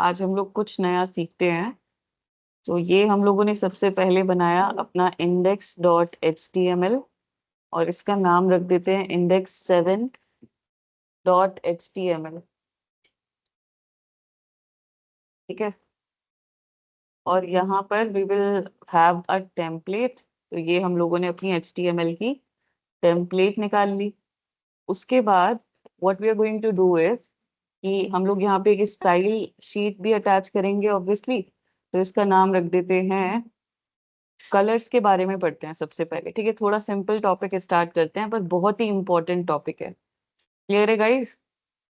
आज हम लोग कुछ नया सीखते हैं। तो ये हम लोगों ने सबसे पहले बनाया अपना index.html और इसका नाम रख देते हैं index7.html। ठीक है, और यहाँ पर we will have a template. तो ये हम लोगों ने अपनी HTML की टेम्पलेट निकाल ली। उसके बाद what we are going to do is कि हम लोग यहाँ पे एक स्टाइल शीट भी अटैच करेंगे ऑब्वियसली। तो इसका नाम रख देते हैं, कलर्स के बारे में पढ़ते हैं सबसे पहले। ठीक है, थोड़ा सिंपल टॉपिक स्टार्ट करते हैं पर बहुत ही इंपॉर्टेंट टॉपिक है। क्लियर है गाइस?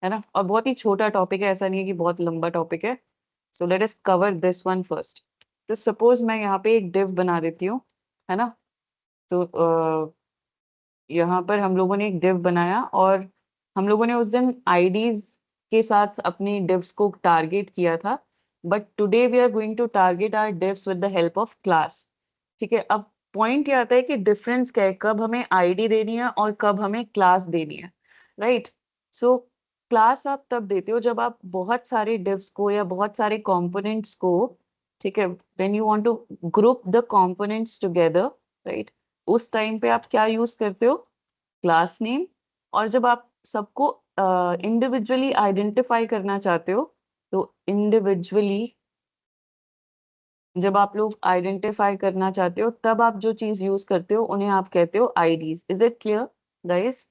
है ना? और बहुत ही छोटा टॉपिक है, ऐसा नहीं है कि बहुत लंबा टॉपिक है। सो let us cover this one first. तो सपोज मैं यहाँ पे एक डिव बना देती हूँ, है ना? तो यहाँ पर हम लोगों ने एक डिव बनाया और हम लोगों ने उस दिन आईडीज के साथ अपनी डिव्स को टारगेट किया था। But today we are going to target our divs with the help of class. ठीक है, अब पॉइंट ये आता है कि डिफरेंस क्या है, कब हमें आईडी देनी है और कब हमें क्लास देनी है। राइट? सो क्लास आप तब देते हो जब आप बहुत सारे डिव्स को या बहुत सारे कंपोनेंट्स को, ठीक है, when you want to group the components together, right, उस टाइम पे आप क्या यूज करते हो? Class name. और जब आप सबको इंडिविजुअली आइडेंटिफाई करना चाहते हो, तो इंडिविजुअली जब आप लोग आइडेंटिफाई करना चाहते हो तब आप जो चीज यूज करते हो उन्हें आप कहते हो IDs. Is it clear guys?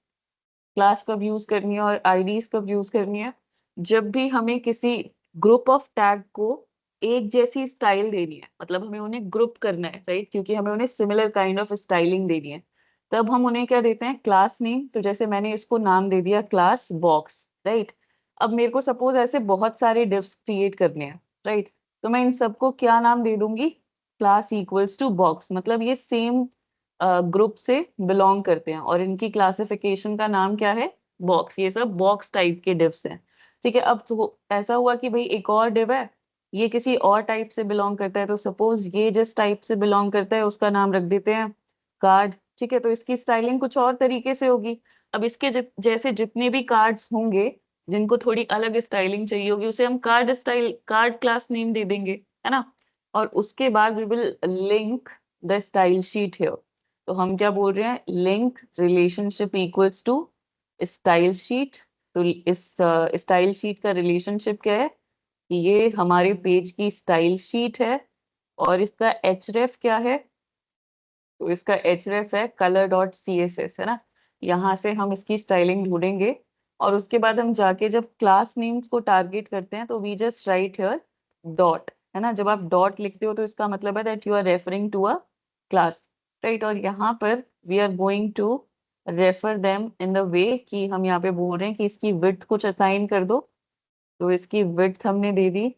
Class कब यूज करनी है और आईडीज कब यूज करनी है? जब भी हमें किसी ग्रुप ऑफ टैग को एक जैसी स्टाइल देनी है, मतलब हमें उन्हें ग्रुप करना है, राइट, क्योंकि हमें उन्हें सिमिलर काइंड ऑफ स्टाइलिंग देनी है, तब हम उन्हें क्या देते हैं? Class name. तो जैसे मैंने इसको नाम दे दिया क्लास बॉक्स, राइट। अब मेरे को सपोज ऐसे बहुत सारे डिव्स क्रिएट करने हैं, राइट, तो मैं इन सबको क्या नाम दे दूंगी? Class equals to box. मतलब ये सेम ग्रुप से बिलोंग करते हैं और इनकी क्लासिफिकेशन का नाम क्या है? बॉक्स। ये सब बॉक्स टाइप के डिव्स हैं। ठीक है, अब तो ऐसा हुआ कि भाई एक और डिव है, ये किसी और टाइप से बिलोंग करता है। तो सपोज ये जिस टाइप से बिलोंग करता है उसका नाम रख देते हैं कार्ड। ठीक है, तो इसकी स्टाइलिंग कुछ और तरीके से होगी। अब इसके जैसे जितने भी कार्ड्स होंगे जिनको थोड़ी अलग स्टाइलिंग चाहिए होगी, उसे हम card style, card class name दे देंगे, है ना? और उसके बाद we will link the style sheet here. तो हम क्या बोल रहे हैं? Link relationship equals to style sheet. तो इस स्टाइल शीट का रिलेशनशिप क्या है? कि ये हमारे पेज की स्टाइल शीट है और इसका एचरेफ क्या है? तो इसका एचरेफ है colour dot C S S, है ना? यहाँ से हम इसकी स्टाइलिंग ढूंढेंगे और उसके बाद हम जाके जब क्लास नेम्स को टारगेट करते हैं तो we just write here dot, है ना? जब आप डॉट लिखते हो तो इसका मतलब है that you are referring to a class, right. और यहाँ पर we are going to refer them in the way कि हम यहाँ पे बोल रहे हैं कि इसकी विड्थ कुछ असाइन कर दो। तो इसकी विड्थ हमने दे दी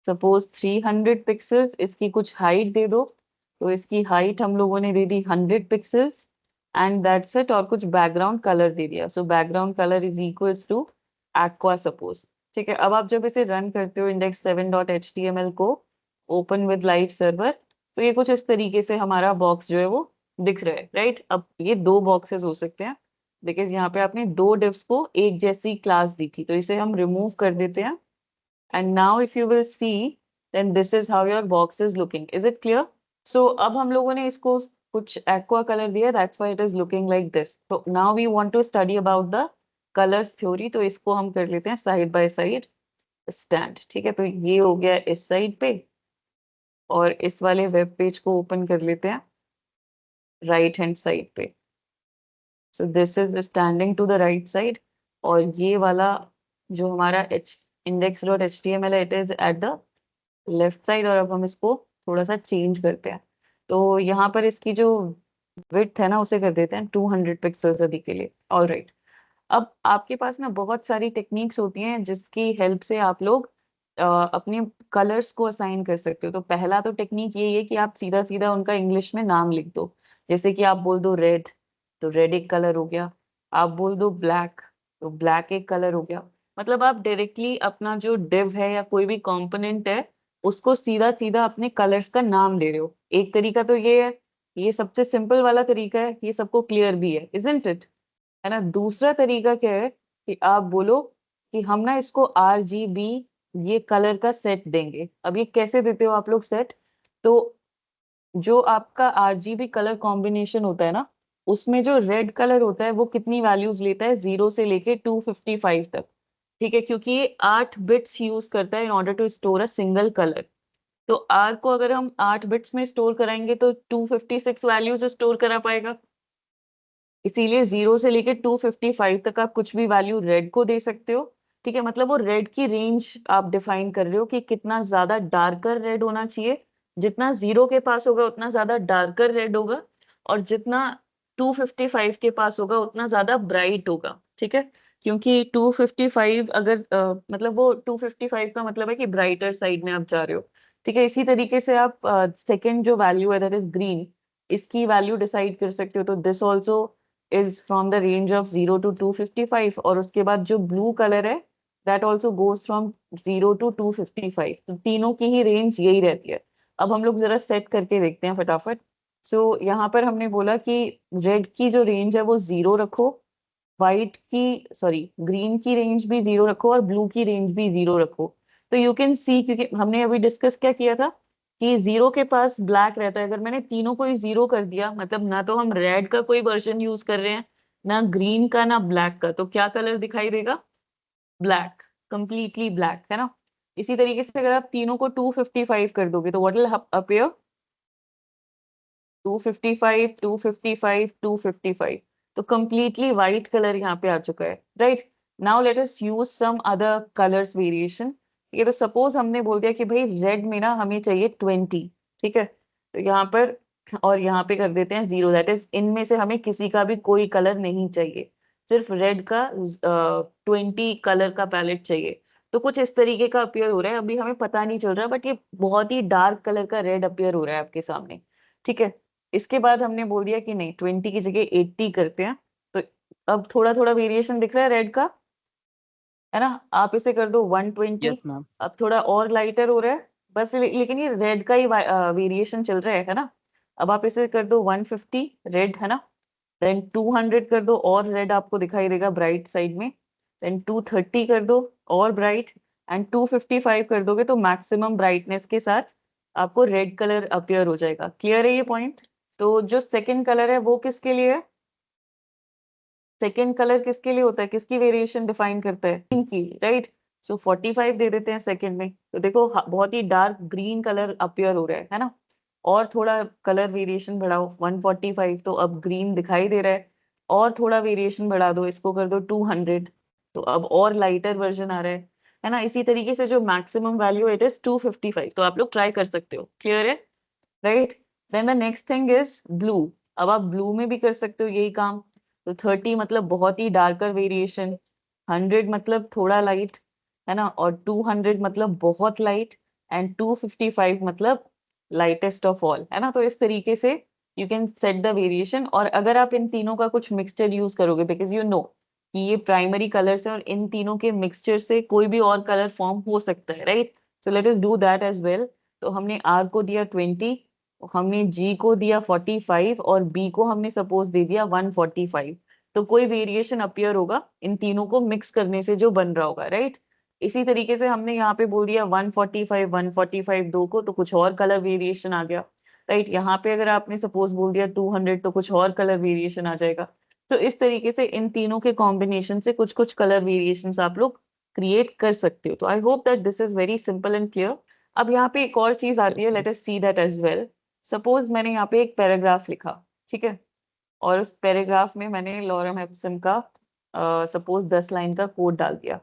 सपोज 300 पिक्सल्स, इसकी कुछ हाइट दे दो। तो इसकी हाइट हम लोगों ने दे दी 100 पिक्सल्स एंड दैट्स इट। और कुछ बैकग्राउंड कलर दे दिया। So background colour is equals to aqua suppose. ठीक है, अब आप जब इसे रन करते हो index7.html को ओपन विद लाइव सर्वर, तो ये कुछ इस तरीके से हमारा बॉक्स जो है वो दिख रहा है, राइट। अब ये दो बॉक्सेस हो सकते हैं बिकॉज यहाँ पे आपने दो डिव्स को एक जैसी क्लास दी थी। तो इसे हम रिमूव कर देते हैं। And now if you will see, then this is how your box is looking. Is it clear? So अब हम लोगों ने इसको कुछ aqua color दिया, that's why it is looking like this. So now we want to study about the colors theory. तो इसको हम कर लेते हैं side by side stand. ठीक है, तो ये हो गया इस साइड पे और इस वाले वेब पेज को ओपन कर लेते हैं राइट हैंड साइड पे। So this is standing to the right side और ये वाला जो हमारा index.html है, it is at the left side. और अब हम इसको थोड़ा सा चेंज करते हैं। तो यहाँ पर इसकी जो विड्थ है ना उसे कर देते हैं 200 पिक्सल्स अभी के लिए। ऑलराइट, अब आपके पास ना बहुत सारी टेक्निक्स होती हैं जिसकी हेल्प से आप लोग अपने कलर्स को असाइन कर सकते हो। तो पहला तो टेक्निक यही है कि आप सीधा सीधा उनका इंग्लिश में नाम लिख दो। जैसे कि आप बोल दो रेड, तो रेड एक कलर हो गया। आप बोल दो ब्लैक, तो ब्लैक एक कलर हो गया। मतलब आप डायरेक्टली अपना जो डिव है या कोई भी कंपोनेंट है उसको सीधा सीधा अपने कलर्स का नाम दे रहे हो। एक तरीका तो ये है, ये सबसे सिंपल वाला तरीका है, ये सबको क्लियर भी है, इजंट इट? है ना? दूसरा तरीका क्या है कि आप बोलो कि हम ना इसको RGB ये कलर का सेट देंगे। अब ये कैसे देते हो आप लोग सेट? तो जो आपका आरजीबी कलर कॉम्बिनेशन होता है ना, उसमें जो रेड कलर होता है वो कितनी वैल्यूज लेता है? 0 से लेके 255 तक। ठीक है, क्योंकि ये 8 बिट्स यूज करता है in order to store a single colour. तो आर को अगर हम 8 बिट्स में स्टोर कराएंगे तो 256 वैल्यूज स्टोर करा पाएगा। इसीलिए 0 से लेके 255 तक आप कुछ भी वैल्यू रेड को दे सकते हो। ठीक है, मतलब वो रेड की रेंज आप डिफाइन कर रहे हो कि कितना ज्यादा डार्कर रेड होना चाहिए। जितना 0 के पास होगा उतना ज्यादा डार्कर रेड होगा, और जितना 255 के पास होगा उतना ज्यादा ब्राइट होगा। ठीक है, क्योंकि 255 अगर मतलब वो 255 का मतलब है कि ब्राइटर साइड में आप जा रहे हो। ठीक है, इसी तरीके से आप सेकंड जो वैल्यू है दैट इज ग्रीन, इसकी वैल्यू डिसाइड कर सकते हो। तो this also is from the range of 0 to 255, और उसके बाद जो ब्लू कलर है that also goes from 0 to 255। तो तीनों की ही रेंज यही रहती है। अब हम लोग जरा सेट करके देखते हैं फटाफट। सो यहाँ पर हमने बोला कि रेड की जो रेंज है वो 0 रखो, व्हाइट की सॉरी ग्रीन की रेंज भी 0 रखो, और ब्लू की रेंज भी 0 रखो। तो यू कैन सी, क्योंकि हमने अभी डिस्कस क्या किया था कि 0 के पास ब्लैक रहता है। अगर मैंने तीनों को ही 0 कर दिया, मतलब ना तो हम रेड का कोई वर्जन यूज कर रहे हैं, ना ग्रीन का, ना ब्लैक का, तो क्या कलर दिखाई देगा? ब्लैक, कंप्लीटली ब्लैक, है ना। इसी तरीके से अगर आप तीनों को 255 कर दोगे तो व्हाट विल अपीयर? 255, 255, 255। तो कंप्लीटली व्हाइट कलर यहाँ पे आ चुका है, right. Now let us use some other colours variation. ये तो सपोज हमने बोल दिया कि भाई रेड में ना हमें चाहिए 20। ठीक है, तो यहाँ पर और यहाँ पे कर देते हैं 0, दैट इज इनमें से हमें किसी का भी कोई कलर नहीं चाहिए, सिर्फ रेड का 20 कलर का पैलेट चाहिए। तो कुछ इस तरीके का अपियर हो रहा है, अभी हमें पता नहीं चल रहा, बट ये बहुत ही डार्क कलर का रेड अपियर हो रहा है आपके सामने। ठीक है, इसके बाद हमने बोल दिया कि नहीं 20 की जगह 80 करते हैं। तो अब थोड़ा थोड़ा वेरिएशन दिख रहा है रेड का, है ना। आप इसे कर दो 120। Yes ma'am. अब थोड़ा और लाइटर हो रहा है, बस लेकिन ये रेड का ही वेरिएशन चल रहा है ना। अब आप इसे कर दो 150 रेड, है ना। देन 200 कर दो और रेड आपको दिखाई देगा ब्राइट साइड में। देन 230 कर दो और ब्राइट, एंड 255 कर दोगे तो मैक्सिमम ब्राइटनेस के साथ आपको रेड कलर अपियर हो जाएगा। क्लियर है ये पॉइंट? तो जो सेकंड कलर है वो किसके लिए है? सेकेंड कलर किसके लिए होता है? किसकी वेरिएशन डिफाइन करता है? ग्रीन की, राइट। सो 45 दे देते हैं सेकेंड में। तो देखो बहुत ही डार्क ग्रीन कलर अपियर हो रहा है ना। और थोड़ा कलर वेरिएशन बढ़ाओ 145, तो अब ग्रीन दिखाई दे रहा है। और थोड़ा वेरिएशन बढ़ा दो, इसको कर दो 200, तो अब और लाइटर वर्जन आ रहा है ना। इसी तरीके से जो मैक्सिमम वैल्यू इट इज 255, तो आप लोग ट्राई कर सकते हो। क्लियर है, right. Then the next thing is blue. अब आप ब्लू में भी कर सकते हो यही काम। तो 30 मतलब बहुत ही डार्कर वेरिएशन, 100 मतलब थोड़ा लाइट, है ना, और 200 मतलब बहुत लाइट, एंड 255 मतलब लाइटेस्ट ऑफ ऑल, है ना। तो इस तरीके से you can set the variation. और अगर आप इन तीनों का कुछ मिक्सचर यूज करोगे, बिकॉज यू नो कि ये प्राइमरी कलर्स है और इन तीनों के मिक्सचर से कोई भी और कलर फॉर्म हो सकता है, right. So let us do that as well. तो हमने आर को दिया 20, हमने जी को दिया 45, और बी को हमने सपोज दे दिया 145। तो कोई वेरिएशन अपीयर होगा इन तीनों को मिक्स करने से जो बन रहा होगा, राइट। इसी तरीके से हमने यहाँ पे बोल दिया 145, 145 दो को, तो कुछ और कलर वेरिएशन आ गया, राइट। यहाँ पे अगर आपने सपोज बोल दिया 200, तो कुछ और कलर वेरिएशन आ जाएगा। तो इस तरीके से इन तीनों के कॉम्बिनेशन से कुछ कुछ कलर वेरिएशन आप लोग क्रिएट कर सकते हो। तो I hope that this is very simple and clear. अब यहाँ पे एक और चीज आती है, yes let us see that as well. Suppose मैंने यहाँ पे एक पैराग्राफ लिखा, ठीक है, और उस पैराग्राफ में मैंने लॉरेम एप्सम का सपोज 10 लाइन का कोड डाल दिया।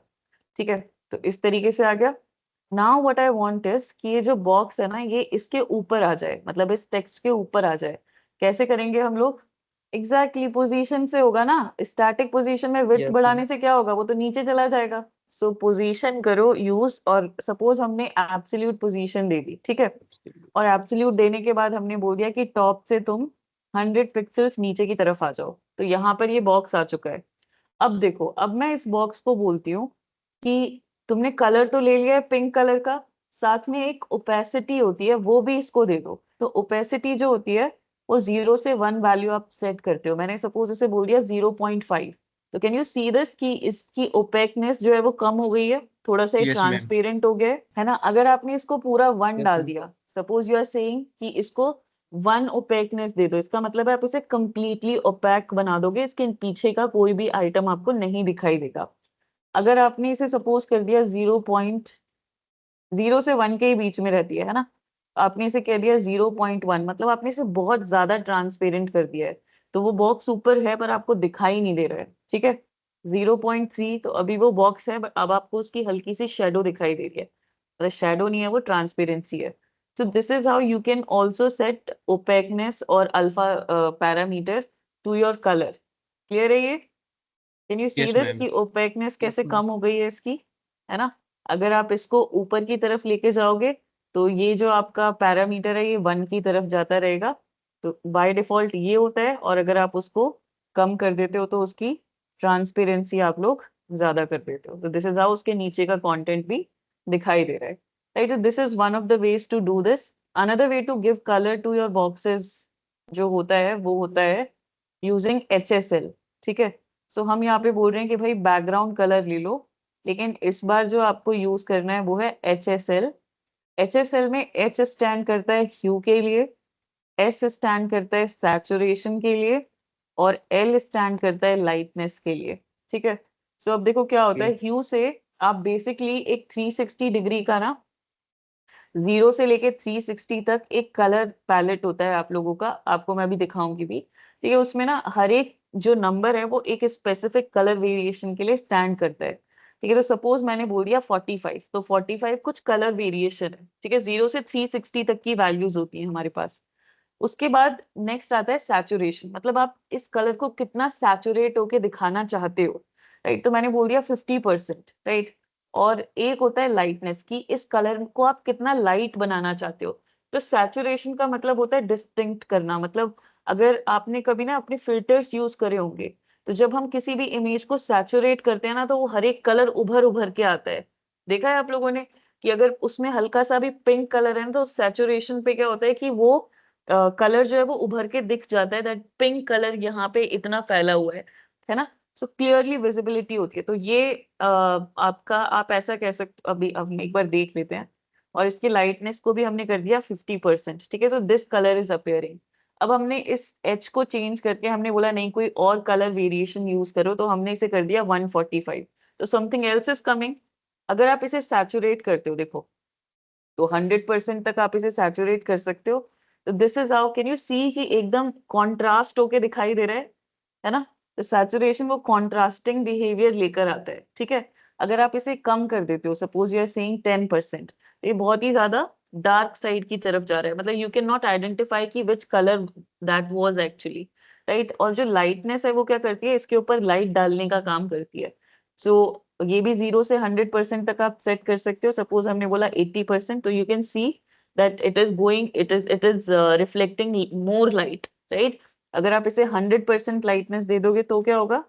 ठीक है, तो इस तरीके से आ गया। Now what I want is कि ये जो बॉक्स है ना ये इसके ऊपर आ जाए, मतलब इस टेक्स्ट के ऊपर आ जाए। कैसे करेंगे हम लोग? एग्जैक्टली पोजीशन से होगा ना। स्टैटिक पोजीशन में विड्थ यस मैम। बढ़ाने से क्या होगा? वो तो नीचे चला जाएगा। सो पोजीशन करो यूज, और सपोज हमने एब्सोल्यूट पोजीशन दे दी, ठीक है। और एब्सोल्यूट देने के बाद हमने बोल दिया कि टॉप से तुम 100 पिक्सल्स नीचे की तरफ आ जाओ। तो यहाँ पर ये बॉक्स आ चुका है। अब देखो, अब मैं इस बॉक्स को बोलती हूँ कि तुमने कलर तो ले लिया है पिंक कलर का, साथ में एक ओपेसिटी होती है वो भी इसको दे दो। तो ओपेसिटी जो होती है वो 0 से 1 वैल्यू आप सेट करते हो। मैंने सपोज इसे बोल दिया 0.5। तो कैन यू सी दिस कि इसकी ओपेकनेस जो है वो कम हो गई है। थोड़ा सा ये यस मैम। ट्रांसपेरेंट हो गया है ना। अगर आपने इसको पूरा 1 यस डाल मैम। दिया, सपोज यू आर सेइंग कि इसको 1 ओपेकनेस दे दो, इसका मतलब है आप इसे कंप्लीटली ओपैक बना दोगे, इसके पीछे का कोई भी आइटम आपको नहीं दिखाई देगा। अगर आपने इसे सपोज कर दिया 0 से 1 के ही बीच में रहती है ना, आपने इसे कह दिया 0.1, मतलब आपने इसे बहुत ज्यादा ट्रांसपेरेंट कर दिया है, तो वो बॉक्स ऊपर है पर आपको दिखाई नहीं दे रहा है, ठीक है। 0.3 तो अभी वो बॉक्स है, बट अब आपको उसकी हल्की सी शेडो दिखाई दे रही है, मतलब शेडो नहीं है, वो ट्रांसपेरेंसी है। So this is how you can also set opaqueness और alpha parameter to your color. Clear है ये? Can you see yes this ma'am. कि opaqueness यस कैसे मैम। कम हो गई है इसकी, है ना। अगर आप इसको ऊपर की तरफ लेके जाओगे तो ये जो आपका पैरामीटर है ये 1 की तरफ जाता रहेगा, तो बाय डिफॉल्ट ये होता है। और अगर आप उसको कम कर देते हो तो उसकी ट्रांसपेरेंसी आप लोग ज्यादा कर देते हो, तो दिस इज हाउ उसके नीचे का कंटेंट भी दिखाई दे रहा है, राइट। तो this is one of the ways to do this. Another way to give colour to your boxes जो होता है वो होता है यूजिंग HSL, ठीक है। सो हम यहाँ पे बोल रहे हैं कि भाई बैकग्राउंड कलर ले लो, लेकिन इस बार जो आपको यूज करना है वो है HSL। HSL में H स्टैंड करता है ह्यू के लिए, S स्टैंड करता है सैचुरेशन के लिए, और L स्टैंड करता है लाइटनेस के लिए, ठीक है। सो अब देखो क्या होता है, ह्यू से आप बेसिकली एक 360 डिग्री का ना, 0 से लेके 360 तक एक कलर पैलेट होता है आप लोगों का, आपको मैं भी दिखाऊंगी भी, ठीक है। उसमें ना हर एक जो नंबर है वो एक स्पेसिफिक कलर वेरिएशन के लिए स्टैंड करता है, ठीक है। तो सपोज मैंने बोल दिया 45, तो 45 कुछ कलर वेरिएशन है, ठीक है। 0 से 360 तक की वैल्यूज होती है हमारे पास। उसके बाद नेक्स्ट आता है सैचुरेशन, मतलब आप इस कलर को कितना सैचुरेट होके दिखाना चाहते हो, राइट। तो मैंने बोल दिया 50%, राइट। और एक होता है लाइटनेस की, इस कलर को आप कितना लाइट बनाना चाहते हो। तो सैचुरेशन का मतलब होता है डिस्टिंक्ट करना, मतलब अगर आपने कभी ना अपने फिल्टर्स यूज करे होंगे, तो जब हम किसी भी इमेज को सैचुरेट करते हैं ना, तो वो हर एक कलर उभर उभर के आता है। देखा है आप लोगों ने कि अगर उसमें हल्का सा भी पिंक कलर है ना, तो सैचुरेशन पे क्या होता है कि वो कलर जो है वो उभर के दिख जाता है, दैट पिंक कलर यहाँ पे इतना फैला हुआ है ना। सो क्लियरली विजिबिलिटी होती है। तो ये आपका, आप ऐसा कह सकते, अभी अब एक बार देख लेते हैं। और इसकी लाइटनेस को भी हमने कर दिया 50%, ठीक है। तो दिस कलर इज अपियरिंग। अब हमने इस एच को चेंज करके हमने बोला नहीं कोई और कलर वेरिएशन यूज करो, तो हमने इसे कर दिया 145। तो समथिंग एल्स इज कमिंग। अगर आप इसे सैचुरेट करते हो, देखो, तो 100% तक आप इसे सैचुरेट कर सकते हो। तो this is how can you see कि एकदम कॉन्ट्रास्ट होके दिखाई दे रहा है ना। तो सैचुरेशन वो कॉन्ट्रास्टिंग बिहेवियर लेकर आता है, ठीक है। अगर आप इसे कम कर देते हो, सपोज यू आर सेइंग 10%, ये बहुत ही ज्यादा डार्क साइड की तरफ जा रहा है, मतलब यू कैन नॉट आइडेंटिफाई कि which colour that was actually, right. और जो लाइटनेस है वो क्या करती है, इसके ऊपर लाइट डालने का काम करती है। सो ये भी 0 से 100% तक आप सेट कर सकते हो। सपोज हमने बोला 80%, तो you can see that it is going, it is reflecting more light, right. अगर आप इसे 100% लाइटनेस दे दोगे तो क्या होगा,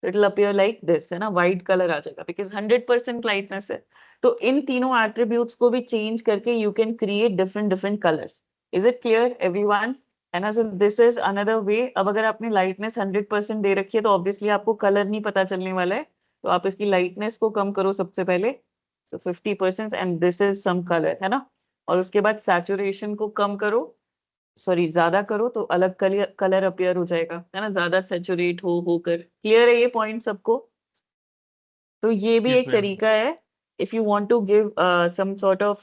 it will appear like this, है ना, वाइट कलर आ जाएगा, बिकॉज 100% लाइटनेस है। तो इन तीनों एट्रीब्यूट्स को भी चेंज करके you can create different different colours. Is it clear everyone, है ना। सो दिस इज अनदर वे। अब अगर आपने लाइटनेस 100% दे रखी है तो ऑब्वियसली आपको कलर नहीं पता चलने वाला है, तो आप इसकी लाइटनेस को कम करो सबसे पहले, so 50%, and this is some colour, है ना। और उसके बाद सैचुरेशन को कम करो, सॉरी ज्यादा करो, तो अलग कलर कलर अपीयर हो जाएगा, है ना, ज्यादा सैचुरेट होकर। क्लियर है ये पॉइंट सबको? तो ये भी यस एक मैम। तरीका है, if you want to give some sort of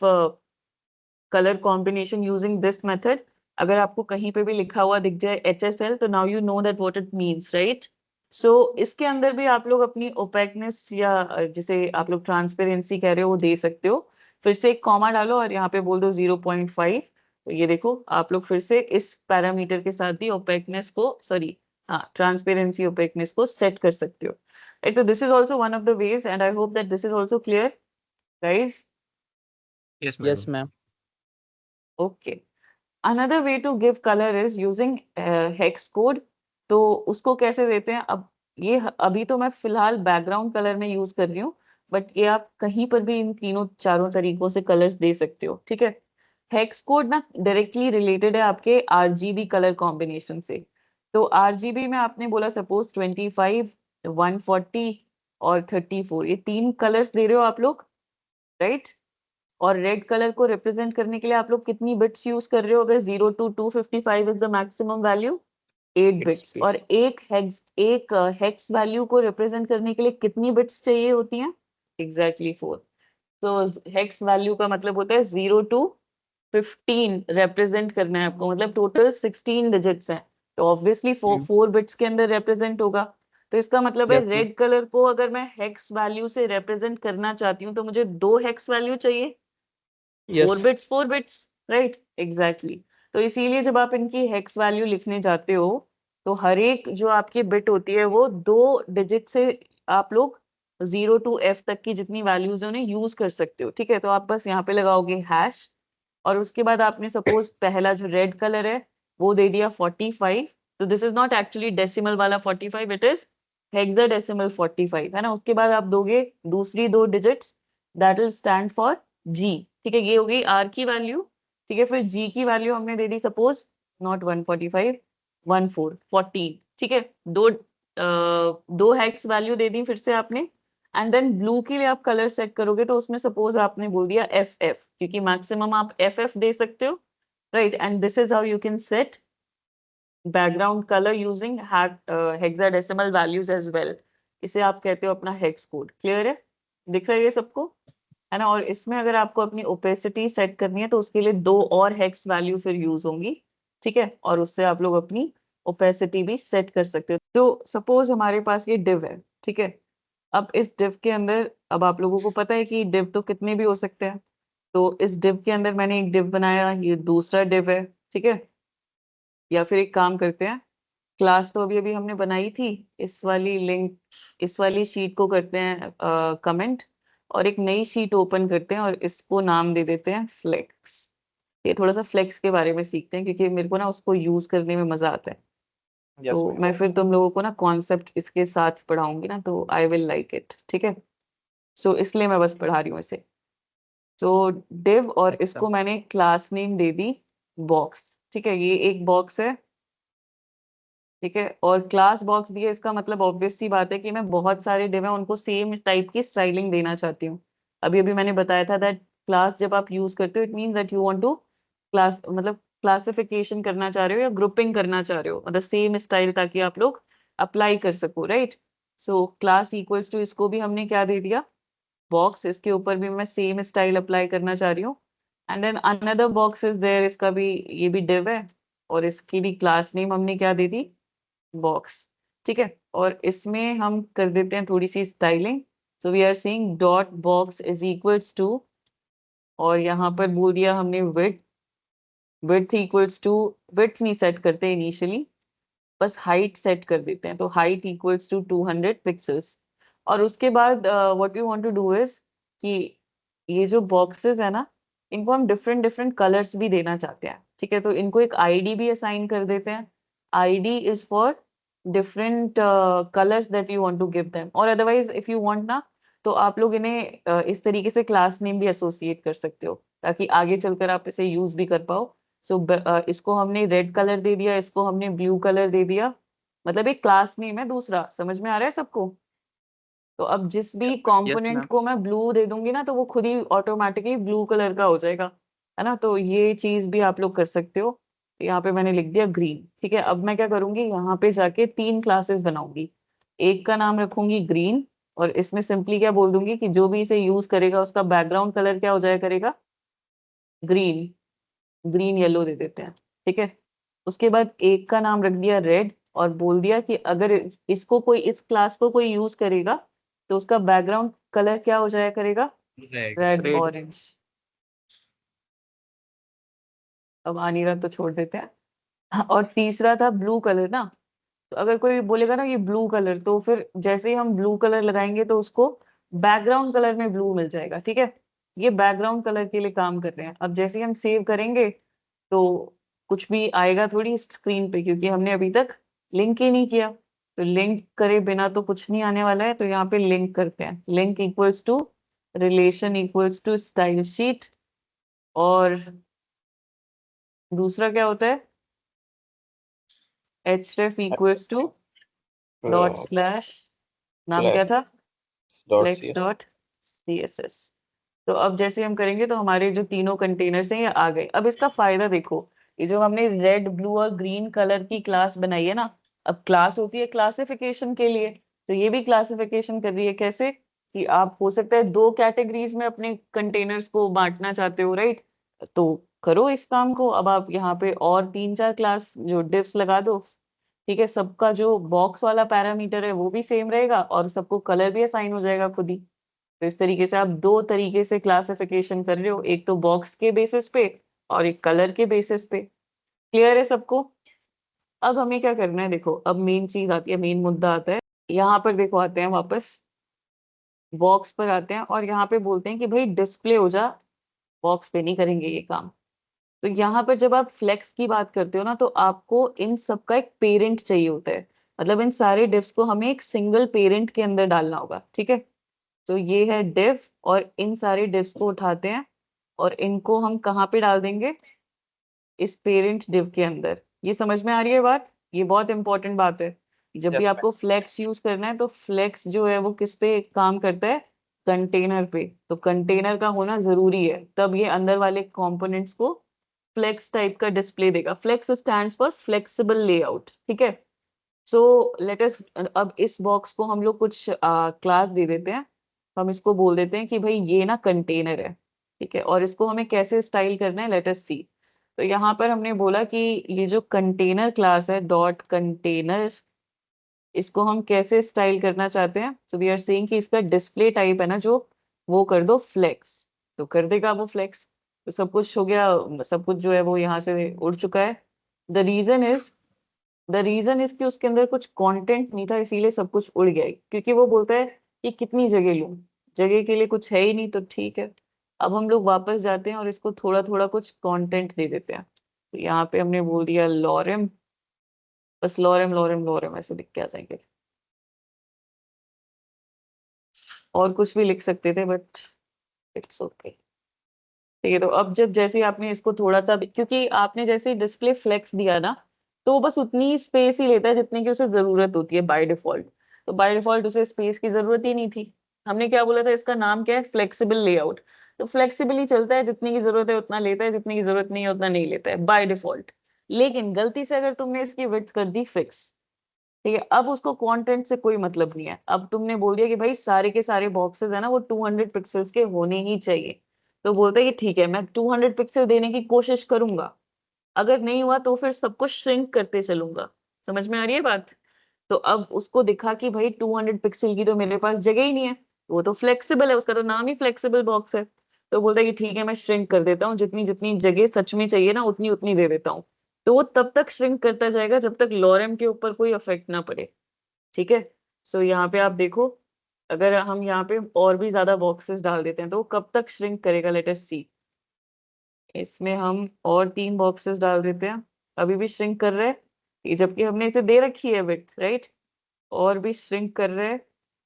colour combination using this method. अगर आपको कहीं पे भी लिखा हुआ दिख जाए HSL, तो now you know that what it means, right. So इसके अंदर भी आप लोग अपनी ओपेकनेस या जिसे आप लोग ट्रांसपेरेंसी कह रहे हो वो दे सकते हो। फिर से एक कॉमा डालो और यहाँ पे बोल दो 0.5। तो ये देखो आप लोग फिर से इस पैरामीटर के साथ भी ओपेकनेस को, सॉरी, हाँ, ट्रांसपेरेंसी ओपेकनेस को सेट कर सकते हो, राइट। तो this is also one of the ways, and I hope that this is also clear, guys. Yes yes ma'am. Ma'am. Okay. Another way to give colour is using hex code. तो उसको कैसे देते हैं, अब ये अभी तो मैं फिलहाल बैकग्राउंड कलर में यूज कर रही हूँ, बट ये आप कहीं पर भी इन तीनों चारों तरीकों से कलर्स दे सकते हो, ठीक है। हेक्स कोड ना डायरेक्टली रिलेटेड है आपके RGB कलर कॉम्बिनेशन से। तो RGB में आपने बोला सपोज 25, 140 और 34, ये 3 कलर्स दे रहे हो आप लोग, राइट। और रेड कलर को रिप्रेजेंट करने के लिए आप लोग कितनी बिट्स यूज कर रहे हो? अगर 0 to 255 is the maximum value, 8 bits. और एक हेक्स वैल्यू को रिप्रेजेंट करने के लिए कितनी बिट्स चाहिए होती हैं? एग्जैक्टली 4। तो हेक्स वैल्यू का मतलब होता है 0 to 15 रिप्रेजेंट करना है आपको, मतलब टोटल 16 डिजिट्स हैं, तो ऑब्वियसली 4 बिट्स के अंदर रिप्रेजेंट होगा। तो इसका मतलब है Yes, रेड कलर को अगर मैं हेक्स वैल्यू से रिप्रेजेंट करना चाहती हूँ तो मुझे 2 हेक्स वैल्यू चाहिए, 4 yes, bits 4 bits, right, exactly. तो इसीलिए जब आप इनकी हेक्स वैल्यू लिखने जाते हो तो हर एक जो आपकी बिट होती है वो 2 डिजिट से आप लोग 0 to F तक की जितनी वैल्यूज है उन्हें यूज कर सकते हो। ठीक है, तो आप बस यहाँ पे लगाओगे हैश, और उसके बाद आपने सपोज पहला जो रेड कलर है वो दे दिया 45। तो this is not actually decimal वाला 45, इट इज हेक्साडेसिमल 45, है ना। उसके बाद आप दोगे दूसरी 2 digits, that will stand for G. ठीक है, ये हो गई आर की वैल्यू। ठीक है, फिर जी की वैल्यू हमने दे दी सपोज नॉट 145, 14। ठीक है, दो हेक्स वैल्यू दे दी फिर से आपने। एंड देन ब्लू के लिए आप कलर सेट करोगे तो उसमें सपोज आपने बोल दिया FF, क्योंकि मैक्सिमम आप FF दे सकते हो, right. And this is how you can set background colour using hexadecimal values as well. इसे आप कहते हो अपना हेक्स कोड। क्लियर है, दिख रहा है ये सबको, है ना। और इसमें अगर आपको अपनी ओपेसिटी सेट करनी है तो उसके लिए 2 और हेक्स वैल्यू फिर यूज होंगी। ठीक है, और उससे आप लोग अपनी ओपेसिटी भी सेट कर सकते हो। तो सपोज हमारे पास ये डिव है, ठीक है। अब इस डिव के अंदर, अब आप लोगों को पता है कि डिव तो कितने भी हो सकते हैं, तो इस डिव के अंदर मैंने एक डिव बनाया, ये दूसरा डिव है, ठीक है। या फिर एक काम करते हैं, क्लास तो अभी अभी हमने बनाई थी, इस वाली लिंक, इस वाली शीट को करते हैं कमेंट, और एक नई शीट ओपन करते हैं और इसको नाम दे देते हैं फ्लेक्स। ये थोड़ा सा फ्लेक्स के बारे में सीखते हैं क्योंकि मेरे को ना उसको यूज करने में मजा आता है। yes, तो ma'am. मैं फिर तुम लोगों को ना कॉन्सेप्ट इसके साथ पढ़ाऊंगी ना, तो आई विल लाइक इट। ठीक है, सो इसलिए मैं बस पढ़ा रही हूँ इसे। तो डिव, और अच्छा, इसको मैंने class name they the box. ठीक है, ये एक बॉक्स है, ठीक है। और क्लास बॉक्स दिया, इसका मतलब ऑब्वियस सी बात है कि मैं बहुत सारे डिव हैं उनको सेम टाइप की स्टाइलिंग देना चाहती हूँ। अभी अभी मैंने बताया था दैट क्लास जब आप यूज करते हो it mean that you want to class, मतलब क्लासिफिकेशन करना चाह रहे हो या ग्रुपिंग करना चाह रहे हो, मतलब सेम स्टाइल, ताकि आप लोग अप्लाई कर सको, right. So class equals to, इसको भी हमने क्या दे दिया, बॉक्स। इसके ऊपर भी मैं सेम स्टाइल अप्लाई करना चाह रही हूँ। And then another box is there, इसका भी, ये भी डिव है, और इसकी भी क्लास नेम हमने क्या दे दी, बॉक्स। ठीक है, और इसमें हम कर देते हैं थोड़ी सी styling. So we are saying dot box is equals to, और यहाँ पर बोल दिया हमने विड्थ इक्वल्स टू, विड्थ नहीं सेट करते इनिशियली, बस हाइट सेट कर देते हैं, तो हाइट इक्वल्स टू 200 पिक्सल्स। और उसके बाद what we want to do is कि ये जो बॉक्सेस है ना, इनको हम डिफरेंट डिफरेंट कलर्स भी देना चाहते हैं। ठीक है, तो इनको एक आईडी भी असाइन कर देते हैं। ID is for different colours that you want to give them, और अदरवाइज इफ यू वांट ना, तो आप लोग इन्हें इस तरीके से क्लास नेम भी एसोसिएट कर सकते हो ताकि आगे चलकर आप इसे यूज भी कर पाओ। सो इसको हमने रेड कलर दे दिया, इसको हमने ब्लू कलर दे दिया, मतलब एक क्लास नेम है दूसरा। समझ में आ रहा है सबको? तो अब जिस भी yes, कंपोनेंट ma'am. को मैं ब्लू दे दूंगी ना तो वो खुद ही ऑटोमेटिकली ब्लू कलर का हो जाएगा, है ना। तो ये चीज भी आप लोग कर सकते हो। यहाँ पे मैंने लिख दिया ग्रीन। ठीक है, अब मैं क्या करूंगी, यहाँ पे जाके 3 क्लासेस बनाऊंगी। एक का नाम रखूंगी ग्रीन, और इसमें सिंपली क्या बोल दूंगी कि जो भी इसे यूज करेगा उसका बैकग्राउंड कलर क्या हो जाया करेगा, ग्रीन। ग्रीन येलो दे देते हैं, ठीक है। उसके बाद एक का नाम रख दिया रेड, और बोल दिया कि अगर इसको कोई, इस क्लास को कोई यूज करेगा तो उसका बैकग्राउंड कलर क्या हो जाया करेगा, Red. Red Red. ऑरेंज। अब आ नहीं रहा तो छोड़ देते हैं। हाँ, और तीसरा था ब्लू कलर ना, तो अगर कोई बोलेगा ना ये ब्लू कलर, तो फिर जैसे ही हम ब्लू कलर लगाएंगे तो उसको बैकग्राउंड कलर में ब्लू मिल जाएगा। ठीक है, ये बैकग्राउंड कलर के लिए काम कर रहे हैं। अब जैसे ही हम सेव करेंगे तो कुछ भी आएगा थोड़ी स्क्रीन पे, क्योंकि हमने अभी तक लिंक ही नहीं किया। तो लिंक करे बिना तो कुछ नहीं आने वाला है, तो यहाँ पे लिंक करते हैं। Link equals to relation equals to style sheet, और दूसरा क्या होता है, href equals to dot Uh, slash, नाम क्या flex था, dot flex cs. Dot css। तो अब जैसे हम करेंगे तो हमारे जो तीनों कंटेनर्स हैं ये आ गए। अब इसका फायदा देखो, ये जो हमने रेड ब्लू और ग्रीन कलर की क्लास बनाई है ना, अब क्लास होती है क्लासिफिकेशन के लिए, तो ये भी क्लासिफिकेशन कर रही है। कैसे कि आप हो सकता है दो कैटेगरीज में अपने कंटेनर्स को बांटना चाहते हो, राइट? तो करो इस काम को। अब आप यहाँ पे और तीन चार क्लास जो डिव्स लगा दो, ठीक है? सबका जो बॉक्स वाला पैरामीटर है वो भी सेम रहेगा और सबको कलर भी असाइन हो जाएगा खुद ही। तो इस तरीके से आप दो तरीके से क्लासिफिकेशन कर रहे हो, एक तो बॉक्स के बेसिस पे और एक कलर के बेसिस पे। क्लियर है सबको? अब हमें क्या करना है, देखो अब मेन चीज आती है, मेन मुद्दा आता है। यहाँ पर देखो आते हैं वापस, बॉक्स पर आते हैं और यहाँ पे बोलते हैं कि भाई डिस्प्ले हो जा। बॉक्स पे नहीं करेंगे ये काम। तो यहाँ पर जब आप फ्लेक्स की बात करते हो ना, तो आपको इन सब का एक पेरेंट चाहिए होता है। मतलब इन सारे डिव्स को हमें एक सिंगल पेरेंट के अंदर डालना होगा, ठीक है? तो ये है डिव और इन सारे डिव्स को उठाते हैं और इनको हम कहाँ पे डाल देंगे? इस पेरेंट डिव के अंदर। ये समझ में आ रही है बात? ये बहुत इंपॉर्टेंट बात है। जब भी यस मैम। आपको फ्लेक्स यूज करना है तो फ्लेक्स जो है वो किस पे काम करता है? कंटेनर पे। तो कंटेनर का होना जरूरी है, तब ये अंदर वाले कंपोनेंट्स को फ्लेक्स टाइप का डिस्प्ले देगा। Flex stands for flexible layout, ठीक है? सो लेट अस, अब इस बॉक्स को हम लोग कुछ क्लास दे देते हैं। हम इसको बोल देते हैं कि भाई ये ना कंटेनर है, ठीक है? और इसको हमें कैसे स्टाइल करना है, लेट अस सी। तो यहाँ पर हमने बोला कि ये जो कंटेनर क्लास है डॉट कंटेनर, इसको हम कैसे स्टाइल करना चाहते हैं? सो वी आर सेइंग कि इसका डिस्प्ले टाइप है ना जो, वो कर दो फ्लेक्स। तो कर देगा वो फ्लेक्स। तो सब कुछ हो गया, सब कुछ जो है वो यहाँ से उड़ चुका है। The reason is the reason is कि उसके अंदर कुछ कंटेंट नहीं था, इसीलिए सब कुछ उड़ गया है। क्योंकि वो बोलता है कि कितनी जगह लूं, जगह के लिए कुछ है ही नहीं, तो ठीक है। अब हम लोग वापस जाते हैं और इसको थोड़ा थोड़ा कुछ कंटेंट दे देते हैं। तो यहाँ पे हमने बोल दिया लॉरेम, बस लॉरेम लॉरेम लॉरेम ऐसे लिख के आ जाएंगे। और कुछ भी लिख सकते थे बट इट्स ओके। ठीक है, तो अब जब जैसे आपने इसको थोड़ा सा क्योंकि आपने जैसे डिस्प्ले फ्लेक्स दिया ना, तो वो बस उतनी स्पेस ही लेता है जितनी की उसे जरूरत होती है बाय डिफॉल्ट। तो बाय डिफॉल्ट उसे स्पेस की जरूरत ही नहीं थी। हमने क्या बोला था, इसका नाम क्या है? Flexible layout. तो फ्लेक्सिबल ही चलता है, जितनी की जरूरत है उतना लेता है, जितनी की जरूरत नहीं है उतना नहीं लेता है बाय डिफॉल्ट। लेकिन गलती से अगर तुमने इसकी विड्थ कर दी फिक्स, ठीक है, अब उसको कंटेंट से कोई मतलब नहीं है। अब तुमने बोल दिया कि भाई सारे के सारे बॉक्सेस है ना वो 200 पिक्सल्स के होने ही चाहिए। तो बोलता है कि ठीक है, मैं 200 पिक्सल देने की कोशिश करूंगा, अगर नहीं हुआ तो फिर सब कुछ श्रिंक करते चलूंगा। समझ में आ रही है बात? तो अब उसको दिखा कि भाई 200 पिक्सल की तो मेरे पास जगह ही नहीं है, वो तो फ्लेक्सिबल है, उसका तो नाम ही फ्लेक्सिबल बॉक्स है। तो बोलता है कि ठीक है, मैं श्रिंक कर देता हूँ, जितनी जितनी जगह सच में चाहिए ना उतनी उतनी दे देता हूँ। तो वो तब तक श्रिंक करता जाएगा जब तक लॉरेम के ऊपर कोई इफेक्ट ना पड़े। ठीक है? सो यहाँ पे आप देखो, अगर हम यहाँ पे और भी ज्यादा बॉक्सेस डाल देते हैं तो वो कब तक श्रिंक करेगा, लेट अस सी। इसमें हम और तीन बॉक्सेस डाल देते हैं, अभी भी श्रिंक कर रहे हैं, ये जबकि हमने इसे दे रखी है विड्थ, राइट? और भी श्रिंक कर रहे हैं,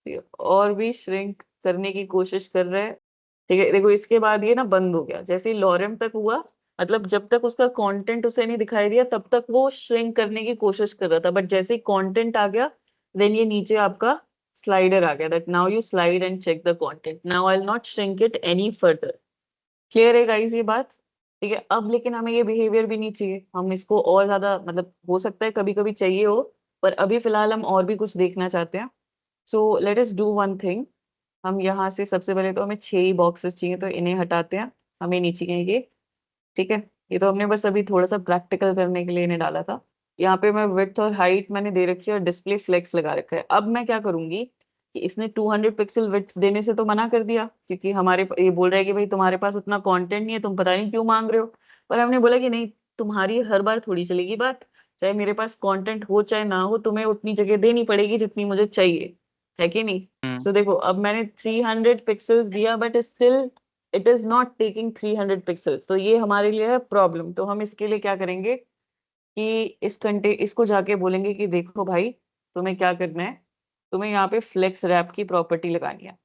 ये और भी श्रिंक करने की कोशिश कर रहे हैं। ठीक है, देखो इसके बाद ये ना बंद हो गया जैसे ही लॉरेम तक हुआ। मतलब जब तक उसका कंटेंट उसे नहीं दिखाई दिया तब तक वो श्रिंक करने की कोशिश कर रहा था, बट जैसे ही कंटेंट आ गया, देन ये नीचे आपका स्लाइडर आ गया, that now you slide and check the content, now I will not shrink it any further. Clear है गाइस ये बात? ठीक है, अब लेकिन हमें ये बिहेवियर भी नहीं चाहिए, हम इसको और ज्यादा, मतलब हो सकता है कभी कभी चाहिए हो, पर अभी फिलहाल हम और भी कुछ देखना चाहते हैं। सो let us do one thing. हम यहाँ से सबसे पहले तो हमें 6 ही बॉक्सेस चाहिए, तो इन्हें हटाते हैं, हमें नहीं चाहिए ये। ठीक है, ये तो हमने बस अभी थोड़ा सा प्रैक्टिकल करने के लिए इन्हें डाला था। यहाँ पे मैं विड्थ और हाइट मैंने दे रखी है और डिस्प्ले फ्लेक्स लगा रखा है। अब मैं क्या करूंगी कि इसने 200 पिक्सल विड्थ देने से तो मना कर दिया, क्योंकि ये बोल रहा है कि भाई तुम्हारे पास उतना कंटेंट नहीं है, तुम पता नहीं क्यों मांग रहे हो। पर हमने बोला कि नहीं, तुम्हारी हर बार थोड़ी चलेगी बात, चाहे मेरे पास कंटेंट हो चाहे ना हो, तुम्हें उतनी जगह देनी पड़ेगी जितनी मुझे चाहिए, है कि नहीं? हम्म। सो देखो, अब मैंने 300 पिक्सल्स दिया but still it is not taking 300 pixels, तो ये हमारे लिए है प्रॉब्लम। तो हम इसके लिए क्या करेंगे कि इसको जाके बोलेंगे कि देखो भाई, तुम्हें क्या करना है, तुम्हें यहाँ पे फ्लेक्स रैप की प्रॉपर्टी लगानी है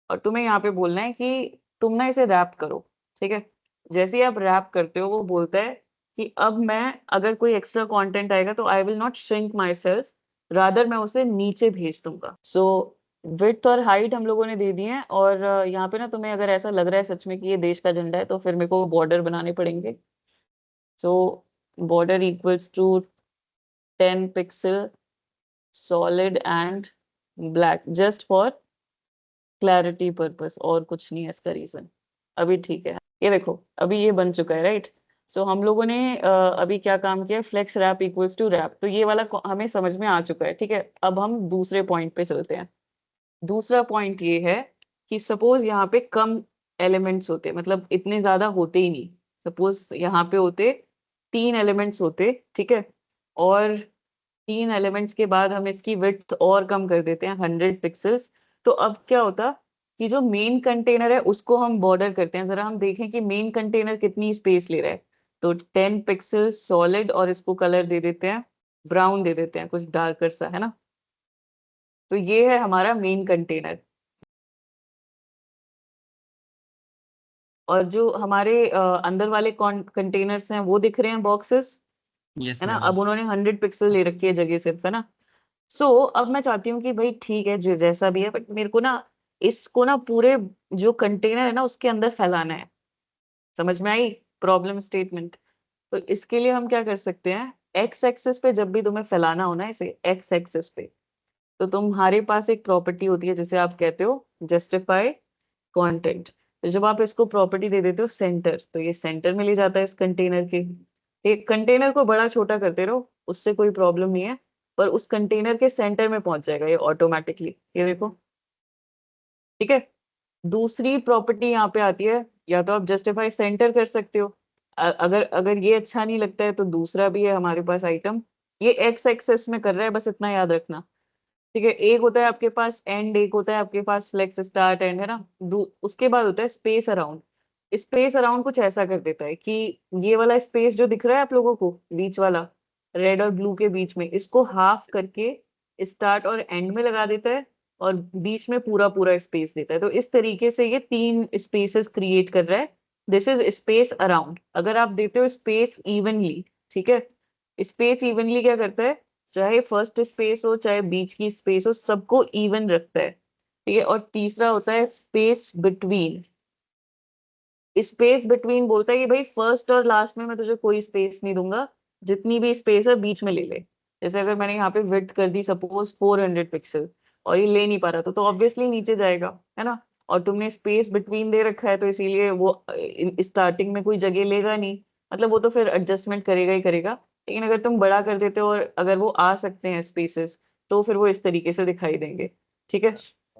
और तुम्हें यहाँ पे बोलना है कि तुम ना इसे रैप करो। ठीक है, जैसे ही आप रैप करते हो वो बोलता है कि अब मैं, अगर कोई एक्स्ट्रा कंटेंट आएगा तो आई will not shrink my self, rather मैं उसे नीचे भेज दूंगा। सो विड्थ और हाइट हम लोगों ने दे दी है, और यहाँ पे ना तुम्हें अगर ऐसा लग रहा है सच में कि ये देश का झंडा है, तो फिर मेरे को बॉर्डर बनाने पड़ेंगे। So border equals to 10 pixel solid and black, just for clarity purpose, और कुछ नहीं है इसका रीजन। अभी ठीक है, ये देखो अभी ये बन चुका है, राइट। सो हम लोगों ने अभी क्या काम किया, flex wrap equals to wrap, तो ये वाला हमें समझ में आ चुका है, ठीक है। अब हम दूसरे पॉइंट पे चलते हैं। दूसरा पॉइंट ये है कि सपोज यहाँ पे कम एलिमेंट्स होते, मतलब इतने ज्यादा होते ही नहीं। सपोज यहाँ पे होते 3 एलिमेंट्स होते, ठीक है। और 3 एलिमेंट्स के बाद हम इसकी विड्थ और कम कर देते हैं 100 पिक्सल्स। तो अब क्या होता कि जो मेन कंटेनर है उसको हम बॉर्डर करते हैं, जरा हम देखें कि मेन कंटेनर कितनी स्पेस ले रहा है। तो 10 पिक्सल सॉलिड, और इसको कलर दे देते हैं ब्राउन, दे देते हैं कुछ डार्कर सा, है ना। तो ये है हमारा मेन कंटेनर। और जो हमारे अंदर वाले कंटेनर्स हैं वो दिख रहे हैं बॉक्सेस, यस है ना। मैम। अब उन्होंने 100 पिक्सल ले रखी है जगह सिर्फ, है ना। सो अब मैं चाहती हूँ कि भाई ठीक है जो जैसा भी है, बट मेरे को ना इसको ना पूरे जो कंटेनर है ना उसके अंदर फैलाना है। समझ में आई प्रॉब्लम स्टेटमेंट। तो इसके लिए हम क्या कर सकते हैं, एक्स एक्सिस पे जब भी तुम्हें फैलाना हो ना इसे एक्स एक्सिस पे, तो तुम्हारे पास एक प्रॉपर्टी होती है जिसे आप कहते हो जस्टिफाई कंटेंट। तो जब आप इसको प्रॉपर्टी दे देते हो सेंटर, तो ये सेंटर में ले जाता है इस कंटेनर के। एक कंटेनर को बड़ा छोटा करते रहो, उससे कोई प्रॉब्लम नहीं है, पर उस कंटेनर के सेंटर में पहुंच जाएगा ये ऑटोमेटिकली, ये देखो, ठीक है। दूसरी प्रॉपर्टी यहाँ पे आती है, या तो आप जस्टिफाई सेंटर कर सकते हो। अगर अगर ये अच्छा नहीं लगता है तो दूसरा भी है हमारे पास आइटम, ये एक्स एक्सेस में कर रहा है, बस इतना याद रखना, ठीक है। एक होता है आपके पास एंड, एक होता है आपके पास फ्लेक्स स्टार्ट एंड, है ना। उसके बाद होता है स्पेस अराउंड। स्पेस अराउंड कुछ ऐसा कर देता है कि ये वाला स्पेस जो दिख रहा है आप लोगों को बीच वाला, रेड और ब्लू के बीच में, इसको हाफ करके स्टार्ट और एंड में लगा देता है, और बीच में पूरा पूरा स्पेस देता है। तो इस तरीके से ये 3 स्पेसेस क्रिएट कर रहा है। This is space around. अगर आप देते हो स्पेस इवनली, ठीक है, स्पेस इवनली क्या करता है, चाहे फर्स्ट स्पेस हो चाहे बीच की स्पेस हो, सबको इवन रखता है, ठीक है। और तीसरा होता है स्पेस बिटवीन। स्पेस बिटवीन बोलता है कि भाई फर्स्ट और लास्ट में मैं तुझे कोई स्पेस नहीं दूंगा, जितनी भी स्पेस है बीच में ले ले। जैसे अगर मैंने यहाँ पे विड्थ कर दी सपोज 400 पिक्सल, और ये ले नहीं पा रहा तो ऑब्वियसली नीचे जाएगा, है ना। और तुमने स्पेस बिटवीन दे रखा है, तो इसीलिए वो स्टार्टिंग में कोई जगह लेगा नहीं, मतलब वो तो फिर एडजस्टमेंट करेगा ही करेगा। लेकिन अगर तुम बड़ा कर देते हो और अगर वो आ सकते हैं स्पेसेस, तो फिर वो इस तरीके से दिखाई देंगे, ठीक है।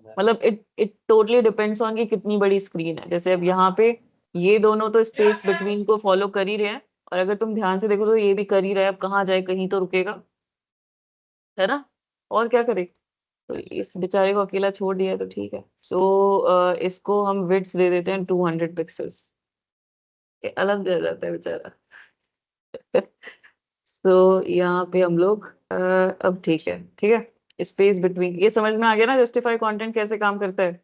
मतलब it it totally depends on कि कितनी बड़ी स्क्रीन है। जैसे अब यहाँ पे ये दोनों तो स्पेस बिटवीन को फॉलो कर ही रहे हैं, और अगर तुम ध्यान से देखो तो ये भी कर ही रहा है। अब कहाँ जाए, कहीं तो रुकेगा, है ना। और क्या करे, तो इस बेचारे को अकेला छोड़ दिया है, तो ठीक है। सो इसको हम विड्थ दे देते हैं 200 पिक्सल्स, ये अलग रह जाता है बेचारा। तो यहाँ पे हम लोग अब ठीक है, ठीक है। स्पेस बिटवीन, ये समझ में आ गया ना जस्टिफाई कंटेंट कैसे काम करता है।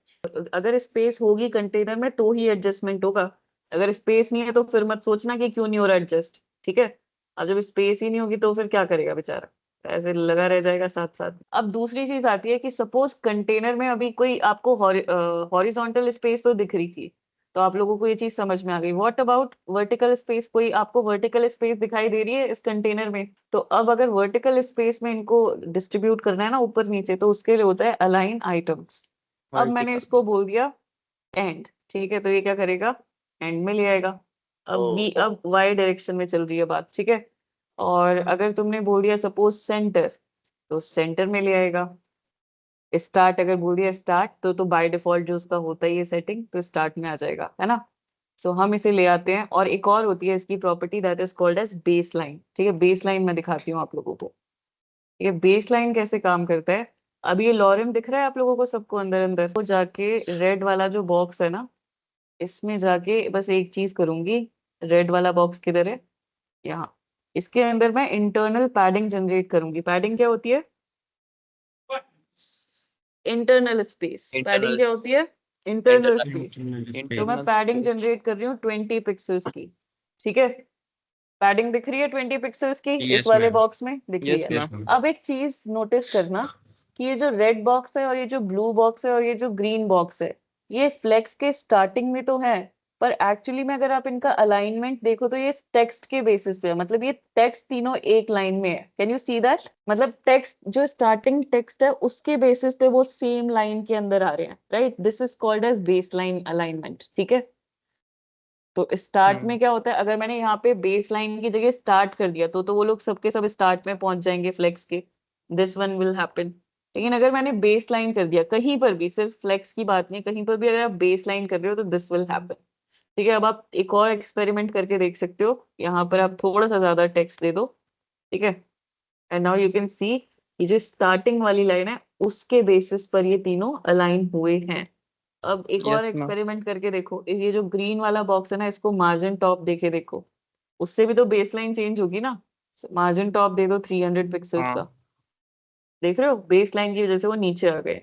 अगर स्पेस होगी कंटेनर में तो ही एडजस्टमेंट होगा, अगर स्पेस नहीं है तो फिर मत सोचना कि क्यों नहीं हो रहा एडजस्ट, ठीक है। और जब स्पेस ही नहीं होगी तो फिर क्या करेगा बेचारा, ऐसे लगा रह जाएगा साथ साथ। अब दूसरी चीज आती है कि सपोज कंटेनर में अभी कोई आपको हॉरिजॉन्टल स्पेस तो दिख रही थी, तो आप लोगों को ये चीज समझ में आ गई। व्हाट अबाउट वर्टिकल स्पेस, कोई आपको वर्टिकल स्पेस दिखाई दे रही है इस कंटेनर में। तो अब अगर वर्टिकल स्पेस में इनको डिस्ट्रीब्यूट करना है ना ऊपर नीचे, तो उसके लिए होता है अलाइन आइटम्स। अब मैंने वर्टिकल। इसको बोल दिया एंड, ठीक है, तो ये क्या करेगा, एंड में ले आएगा। अब वाई डायरेक्शन में चल रही है बात, ठीक है। और अगर तुमने बोल दिया सपोज सेंटर, तो सेंटर में ले आएगा। स्टार्ट अगर बोल दिया स्टार्ट, तो बाय डिफॉल्ट जो उसका होता है ये सेटिंग, तो स्टार्ट में आ जाएगा, है ना। सो हम इसे ले आते हैं, और एक और होती है इसकी property that is called as base line, ठीक है। बेस लाइन मैं दिखाती हूँ आप लोगों को, ये बेस लाइन कैसे काम करता है। अब ये लॉरेम दिख रहा है आप लोगों को सबको अंदर अंदर, तो जाके रेड वाला जो बॉक्स है ना, इसमें जाके बस एक चीज करूंगी। रेड वाला बॉक्स किधर है, यहाँ। इसके अंदर मैं इंटरनल पैडिंग जनरेट करूंगी। पैडिंग क्या होती है, इंटरनल स्पेस। पैडिंग इंटरनल क्या होती है, इंटरनल इंटरनल स्पेस। तो मैं इंटरनल पैडिंग जनरेट कर रही हूँ 20 पिक्सल्स की, ठीक है। पैडिंग दिख रही है 20 पिक्सल्स की इस यस वाले मैम। बॉक्स में दिख रही यस है। मैम। अब एक चीज नोटिस करना कि ये जो रेड बॉक्स है और ये जो ब्लू बॉक्स है और ये जो ग्रीन बॉक्स है, ये फ्लेक्स के स्टार्टिंग में तो है, पर एक्चुअली में अगर आप इनका अलाइनमेंट देखो तो ये टेक्स्ट के बेसिस पे है, मतलब ये टेक्स्ट तीनों एक लाइन में है। Can you see that? मतलब टेक्स्ट जो स्टार्टिंग टेक्स्ट है उसके बेसिस पे वो सेम लाइन के अंदर आ रहे हैं, right? This is called as base line alignment, ठीक है? तो स्टार्ट में क्या होता है, अगर मैंने यहाँ पे बेस लाइन की जगह स्टार्ट कर दिया तो वो लोग सबके सब स्टार्ट में पहुंच जाएंगे फ्लेक्स के, दिस वन विल हैपन। लेकिन अगर मैंने बेस लाइन कर दिया कहीं पर भी, सिर्फ फ्लेक्स की बात नहीं, कहीं पर भी अगर आप बेस लाइन कर रहे हो तो दिस विल हैपन। ठीक है, अब आप एक और एक्सपेरिमेंट करके देख सकते हो, यहाँ पर आप थोड़ा सा ज्यादा टेक्स्ट दे दो, ठीक है, and now you can see ये जो स्टार्टिंग वाली लाइन है उसके बेसिस पर ये तीनों अलाइन हुए हैं। अब एक यस और मैम। एक्सपेरिमेंट करके देखो, ये जो ग्रीन वाला बॉक्स है ना, इसको मार्जिन टॉप देके देखो, उससे भी तो बेसलाइन चेंज होगी ना। मार्जिन टॉप दे दो 300 पिक्सल्स हाँ। का, देख रहे हो बेसलाइन की वजह से वो नीचे आ गए।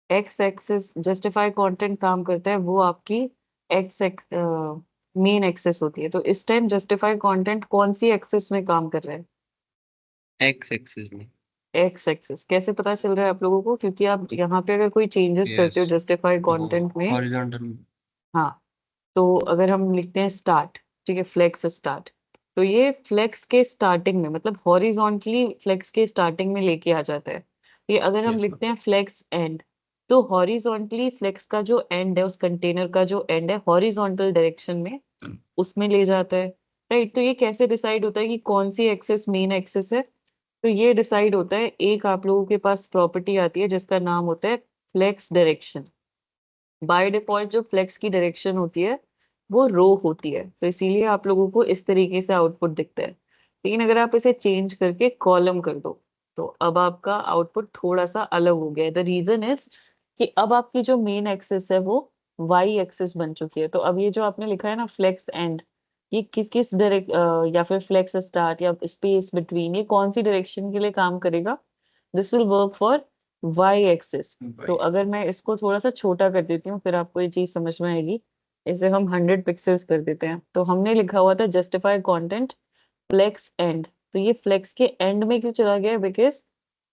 एक्स एक्सिस जस्टिफाई कंटेंट काम करता है, वो आपकी एक्स एक्स मेन एक्सेस होती है। तो इस टाइम जस्टिफाई कंटेंट कौन सी एक्सेस में काम कर रहा है? एक्स एक्सिस में। X axis. कैसे पता चल रहा है आप लोगों को? क्योंकि आप यहाँ पे अगर कोई चेंजेस करते हो यस। जस्टिफाई तो कंटेंट में, हॉरिजॉन्टल। हाँ, तो अगर हम लिखते हैं स्टार्ट, ठीक है, फ्लेक्स स्टार्ट, तो ये फ्लेक्स के स्टार्टिंग में, मतलब हॉरिजॉन्टली फ्लेक्स के स्टार्टिंग में लेके आ जाता है। ये अगर हम यस मैम। लिखते हैं फ्लेक्स एंड, तो हॉरिजॉन्टली फ्लेक्स का जो एंड है, उस कंटेनर का जो एंड है हॉरिजॉन्टल डायरेक्शन में, उसमें ले जाता है, राइट? तो ये कैसे डिसाइड होता है कि कौन सी एक्सेस मेन एक्सेस है? तो ये डिसाइड होता है, एक आप लोगों के पास प्रॉपर्टी आती है जिसका नाम होता है फ्लेक्स डायरेक्शन। बाय डिफॉल्ट जो फ्लेक्स की डायरेक्शन होती है वो रो होती है, तो इसीलिए आप लोगों को इस तरीके से आउटपुट दिखता है। लेकिन अगर आप इसे चेंज करके कॉलम कर दो तो अब आपका आउटपुट थोड़ा सा अलग हो गया है। द रीजन इज कि अब आपकी जो मेन एक्सिस है वो वाई एक्सिस बन चुकी है। तो अब ये जो आपने लिखा है ना फ्लेक्स एंड, ये किस डायरेक्ट या फिर फ्लेक्स स्टार्ट या स्पेस बिटवीन, ये कौन सी डायरेक्शन के लिए काम करेगा? This will work for Y axis. तो भाई। अगर मैं इसको थोड़ा सा छोटा कर देती हूँ फिर आपको ये चीज समझ में आएगी। इसे हम 100 पिक्सल्स कर देते हैं। तो हमने लिखा हुआ था जस्टिफाई कंटेंट फ्लेक्स एंड, तो ये फ्लेक्स के एंड में क्यों चला गया? Because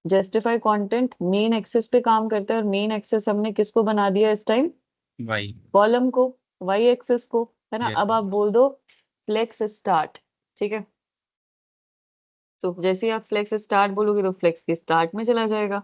justify content main axis पे काम करता है, और मेन एक्सेस हमने किसको बना दिया इस टाइम? भाई। कॉलम को, वाई एक्सेस को, है ना? यस अब मैम। आप बोल दो फ्लेक्स स्टार्ट, ठीक है, तो जैसे ही आप फ्लेक्स स्टार्ट बोलोगे तो फ्लेक्स के स्टार्ट में चला जाएगा।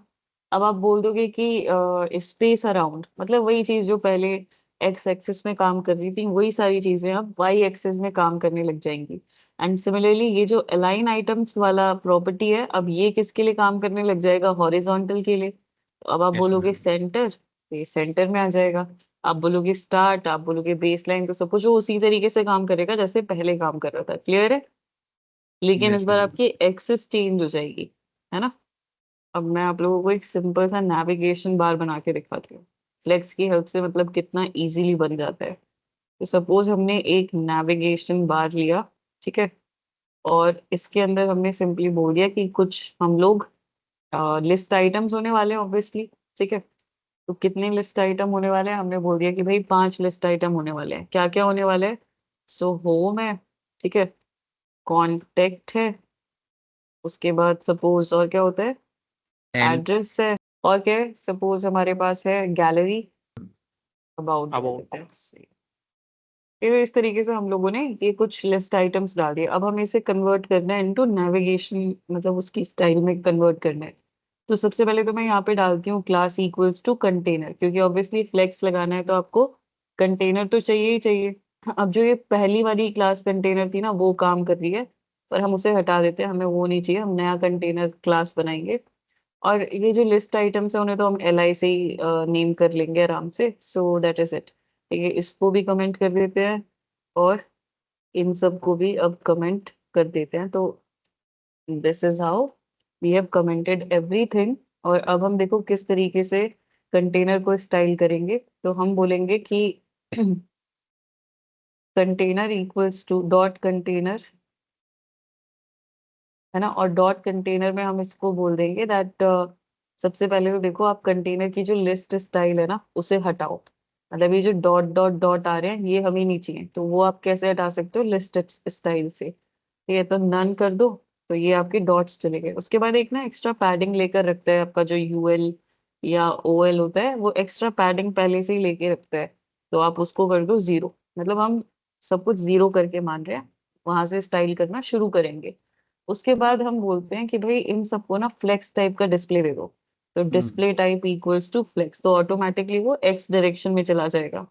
अब आप बोल दोगे कि स्पेस अराउंड, मतलब वही चीज जो पहले एक्स एक्सिस में काम कर रही थी वही सारी चीजें अब वाई एक्सिस में काम करने लग जाएंगी। एंड सिमिलरली ये जो अलाइन आइटम्स वाला प्रॉपर्टी है, अब ये किसके लिए काम करने लग जाएगा? हॉरिजॉन्टल के लिए। तो अब आप यस बोलोगे मैम। सेंटर, तो ये सेंटर में आ जाएगा। आप बोलोगे स्टार्ट, आप बोलोगे बेस लाइन, तो सब कुछ वो उसी तरीके से काम करेगा जैसे पहले काम कर रहा था। क्लियर है? लेकिन इस यस बार मैम। आपकी एक्सेस चेंज हो जाएगी, है ना? अब मैं आप लोगों को एक सिंपल सा नेविगेशन बार बना के दिखाती हूँ। फ्लेक्स की हेल्प से मतलब कितना इजीली बन जाता है। तो सपोज हमने एक नेविगेशन बार लिया, ठीक है, और इसके अंदर हमने सिंपली बोल दिया कि कुछ हम लोग लिस्ट आइटम्स होने वाले हैं ऑब्वियसली, ठीक है। तो कितने लिस्ट आइटम होने वाले हैं? हमने बोल दिया कि भाई 5 लिस्ट आइटम होने वाले हैं। क्या क्या होने वाले हैं? सो होम है, ठीक है, कॉन्टेक्ट है, उसके बाद सपोज और क्या होता है? हेल्प। एड्रेस है, और क्या है? सपोज हमारे पास है गैलरी, अबाउट बोल अबाउट। देते हैं उससे। फिर इस तरीके से हम लोगों ने ये कुछ लिस्ट आइटम्स डाल दिए। अब हमें इसे कन्वर्ट करना है इनटू नेविगेशन, मतलब उसकी स्टाइल में कन्वर्ट करना है। तो सबसे पहले तो मैं यहाँ पे डालती हूँ क्लास इक्वल्स टू कंटेनर, क्योंकि ऑब्वियसली फ्लेक्स लगाना है तो आपको कंटेनर तो चाहिए ही चाहिए। अब जो ये पहली वाली क्लास कंटेनर थी ना वो काम कर रही है, पर हम उसे हटा देते हैं, हमें वो नहीं चाहिए, हम नया कंटेनर क्लास बनाएंगे। और ये जो लिस्ट आइटम्स है उन्हें तो हम एल आई से ही नेम कर लेंगे आराम से। सो दैट इज इट, ठीक है, इसको भी कमेंट कर देते हैं और इन सबको भी अब कमेंट कर देते हैं। तो this is how we have commented everything. और अब हम देखो किस तरीके से कंटेनर को स्टाइल करेंगे। तो हम बोलेंगे कि container equals to dot container, है ना, और डॉट कंटेनर में हम इसको बोल देंगे दैट सबसे पहले तो देखो आप कंटेनर की जो लिस्ट स्टाइल है ना उसे हटाओ। मतलब ये जो डॉट डॉट डॉट आ रहे हैं ये हमें नहीं चाहिए, तो वो आप कैसे हटा सकते हो? लिस्ट स्टाइल से। ठीक है, तो नन कर दो। तो ये आपके डॉट्स चले गए। उसके बाद एक ना एक्स्ट्रा पैडिंग लेकर रखता है आपका जो यूएल या ओएल होता है, वो एक्स्ट्रा पैडिंग पहले से ही लेके रखता है। तो आप उसको कर दो 0, मतलब हम सब कुछ 0 करके मान रहे हैं, वहां से स्टाइल करना शुरू करेंगे। उसके बाद हम बोलते हैं कि भाई इन सबको ना फ्लेक्स टाइप का डिस्प्ले दे दो। तो display type equals to flex, तो ऑटोमेटिकली वो एक्स डायरेक्शन में चला जाएगा।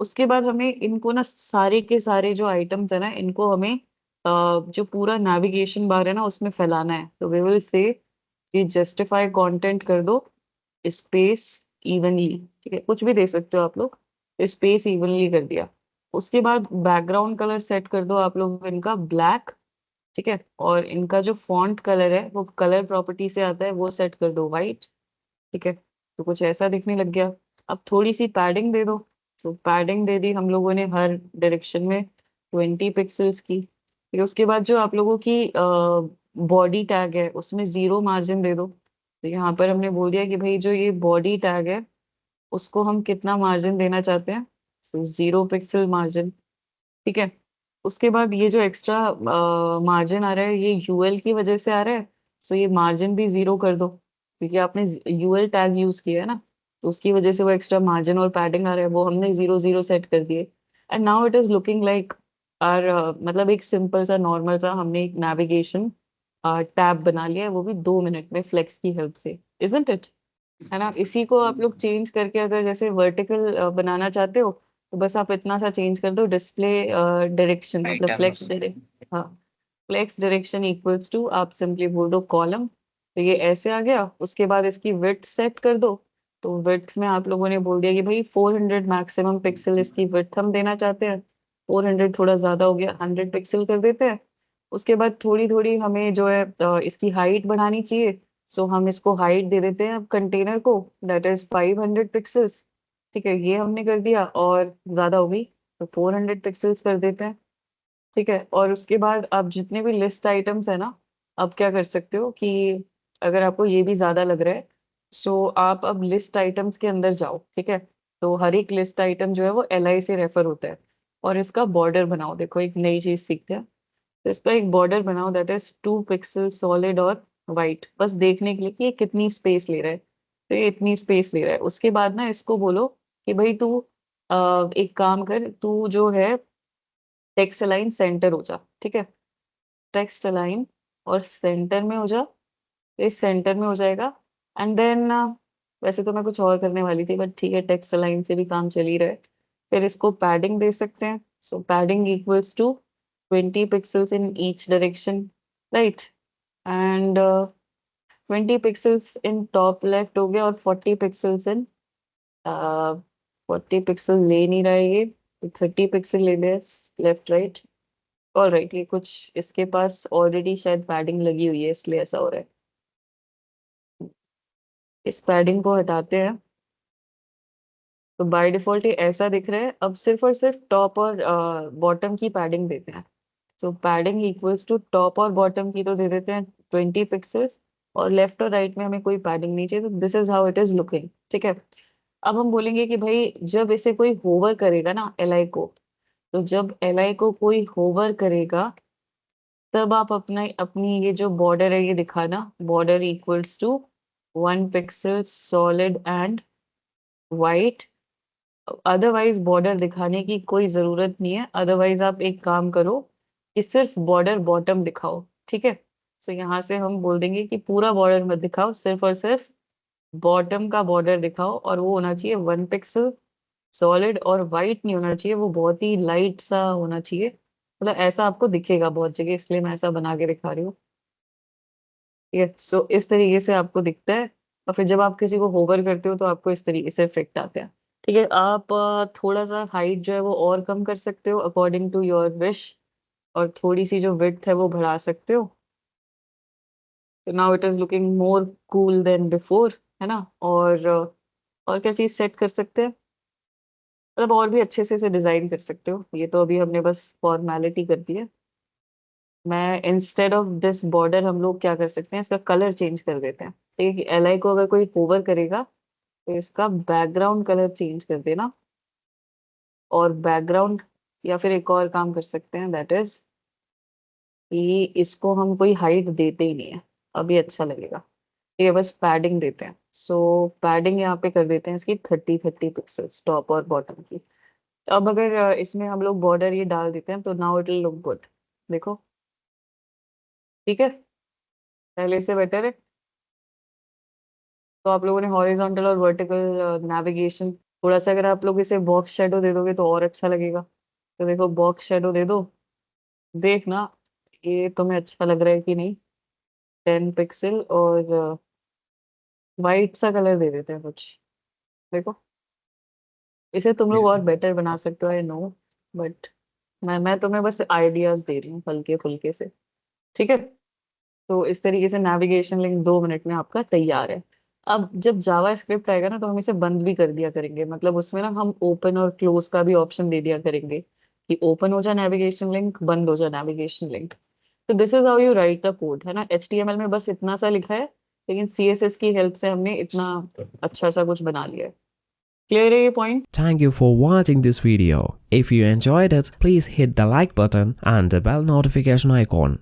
उसके बाद हमें इनको ना सारे के सारे जो आइटम्स है ना, इनको हमें जो पूरा नेविगेशन बार है ना उसमें फैलाना है। तो वी विल से कि जस्टिफाई कंटेंट कर दो स्पेस इवनली, ठीक है, कुछ भी दे सकते हो आप लोग। स्पेस इवनली कर दिया। उसके बाद बैकग्राउंड कलर सेट कर दो आप लोग इनका ब्लैक, ठीक है। और इनका जो फॉन्ट कलर है वो कलर प्रॉपर्टी से आता है, वो सेट कर दो वाइट, ठीक है। तो कुछ ऐसा दिखने लग गया। अब थोड़ी सी पैडिंग दे दो। तो पैडिंग दे दी हम लोगों ने हर डायरेक्शन में 20 पिक्सल्स की। फिर उसके बाद जो आप लोगों की बॉडी टैग है उसमें 0 मार्जिन दे दो। तो यहाँ पर हमने बोल दिया कि भाई जो ये बॉडी टैग है उसको हम कितना मार्जिन देना चाहते हैं, तो 0 पिक्सल मार्जिन, ठीक है। उसके बाद ये जो एक्स्ट्रा मार्जिन आ रहा है ये यूएल की वजह से आ रहा है, सो ये मार्जिन भी 0 कर दो, क्योंकि आपने यूएल टैग यूज किया है ना, तो उसकी वजह से वो एक्स्ट्रा मार्जिन और पैडिंग आ रहा है, वो हमने 0 0 सेट कर दिए। And now it is looking like are, मतलब एक सिंपल सा नॉर्मल सा हमने एक नेविगेशन टैब बना लिया है, वो भी 2 मिनट में फ्लेक्स की हेल्प से, इजंट इट? है ना। इसी को आप लोग चेंज करके अगर जैसे वर्टिकल बनाना चाहते हो, तो बस आप इतना सा चेंज कर दो, डिस्प्ले डायरेक्शन मतलब आइटम फ्लेक्स डायरेक्शन, हाँ, फ्लेक्स डायरेक्शन इक्वल्स टू, आप सिंपली बोल दो कॉलम। तो ये ऐसे आ गया। उसके बाद इसकी विड्थ सेट कर दो। तो विड्थ में आप लोगों ने बोल दिया कि भाई 400 मैक्सिमम पिक्सल इसकी विड्थ हम देना चाहते हैं। 400 थोड़ा ज्यादा हो गया, 100 पिक्सल कर देते हैं। उसके बाद थोड़ी थोड़ी हमें जो है इसकी हाइट बढ़ानी चाहिए। सो हम इसको हाइट दे देते हैं अब कंटेनर को, दैट इज 500 पिक्सल्स, ठीक है। ये हमने कर दिया, और ज्यादा हो गई तो 400 पिक्सल्स कर देते हैं, ठीक है। और उसके बाद आप जितने भी लिस्ट आइटम्स है ना, अब क्या कर सकते हो कि अगर आपको ये भी ज्यादा लग रहा है, सो आप अब लिस्ट आइटम्स के अंदर जाओ, ठीक है। तो हर एक लिस्ट आइटम जो है वो एल से रेफर होता है। और इसका बॉर्डर बनाओ, देखो एक नई चीज सीखते हैं। तो इसका एक बॉर्डर बनाओ दैट इज 2 पिक्सल सॉलिड और वाइट, बस देखने के लिए कि ये कितनी स्पेस ले रहा है। तो ये इतनी स्पेस ले रहा है। उसके बाद ना इसको बोलो कि भाई तू एक काम कर, तू जो है टेक्स्ट अलाइन सेंटर हो जा, ठीक है। टेक्स्ट अलाइन और सेंटर में हो जा। तो इस सेंटर में हो जाएगा। एंड देन वैसे तो मैं कुछ और करने वाली थी, बट ठीक है, टेक्स्ट अलाइन से भी काम चल ही रहा है। फिर इसको पैडिंग दे सकते हैं। So padding equals to 20 pixels in each direction, right. And 20 pixels in top left हो गया, और 40 पिक्सल्स इन, 40 पिक्सल ले नहीं रहा है ये, तो 30 पिक्सल ले लिया, लेफ्ट राइट। और राइट, ये कुछ इसके पास ऑलरेडी शायद पैडिंग लगी हुई है इसलिए ऐसा हो रहा है। इस पैडिंग को हटाते हैं। तो बाय डिफॉल्ट ये ऐसा दिख रहा है। अब सिर्फ और सिर्फ टॉप और बॉटम की पैडिंग देते हैं। So padding equals to top और बॉटम की तो दे देते हैं 20 पिक्सल्स, और लेफ्ट और राइट में हमें कोई पैडिंग नहीं चाहिए। तो this is how it is looking, ठीक है। अब हम बोलेंगे कि भाई जब इसे कोई होवर करेगा ना एल को, तो जब एल को कोई होवर करेगा, तब आप अपना अपनी ये जो बॉर्डर है ये दिखाना, border equals to 1 pixel solid and white. Otherwise border दिखाने की कोई जरूरत नहीं है। अदरवाइज आप एक काम करो कि सिर्फ बॉर्डर बॉटम दिखाओ, ठीक है। तो यहाँ से हम बोल देंगे कि पूरा बॉर्डर मत दिखाओ, सिर्फ और सिर्फ बॉटम का बॉर्डर दिखाओ, और वो होना चाहिए 1 पिक्सल सॉलिड, और वाइट नहीं होना चाहिए, वो बहुत ही लाइट सा होना चाहिए। मतलब ऐसा आपको दिखेगा बहुत जगह, इसलिए मैं ऐसा बना के दिखा रही हूँ। ठीक है, सो इस तरीके से आपको दिखता है। और फिर जब आप किसी को होवर करते हो तो आपको इस तरीके से इफेक्ट आता है। ठीक है, आप थोड़ा सा हाइट जो है वो और कम कर सकते हो अकॉर्डिंग टू योर विश, और थोड़ी सी जो विड्थ है वो बढ़ा सकते हो। तो now it is looking more cool than before, है ना। और क्या चीज सेट कर सकते हैं, मतलब और भी अच्छे से इसे डिजाइन कर सकते हो। ये तो अभी हमने बस फॉर्मेलिटी कर दी है। मैं इंस्टेड ऑफ दिस बॉर्डर हम लोग क्या कर सकते हैं, इसका कलर चेंज कर देते हैं। ठीक है, एल आई को अगर कोई होवर करेगा तो इसका बैकग्राउंड कलर चेंज कर देना। और बैकग्राउंड, या फिर एक और काम कर सकते हैं, दैट इज कि इसको हम कोई हाइट देते ही नहीं है, अभी अच्छा लगेगा। ये बस पैडिंग देते हैं। सो पैडिंग यहाँ पे कर देते हैं इसकी 30 पिक्सल्स टॉप और बॉटम की। अब अगर इसमें हम लोग बॉर्डर ये डाल देते हैं तो now it will look good. देखो, ठीक है, पहले से बेटर है। तो आप लोगों ने हॉरिजॉन्टल और वर्टिकल नेविगेशन, थोड़ा सा अगर आप लोग इसे बॉक्स शेडो दे दोगे तो और अच्छा लगेगा। तो देखो, बॉक्स शेडो दे दो, देखना ये तुम्हें अच्छा लग रहा है कि नहीं। 10 पिक्सल और वाइट सा कलर दे देते हैं कुछ। देखो, इसे तुम लोग Yes, और ma'am. बेटर बना सकते हो, आई नो, बट मैं तुम्हें बस आइडियाज दे रही हूँ हल्के फुल्के से। ठीक है, तो इस तरीके से नेविगेशन लिंक 2 मिनट में आपका तैयार है। अब जब जावा स्क्रिप्ट आएगा ना तो हम इसे बंद भी कर दिया करेंगे, मतलब उसमें ना हम ओपन और क्लोज का भी ऑप्शन दे दिया करेंगे कि ओपन हो जाए नेविगेशन लिंक, बंद हो जाए नेविगेशन लिंक। तो this is how you right the code, है ना। HTML में बस इतना सा लिखा है, लेकिन CSS की हेल्प से हमने इतना अच्छा सा कुछ बना लिया है। क्लियर है ये point? Thank you for watching this video. If you enjoyed it, please hit the like button and the bell notification icon.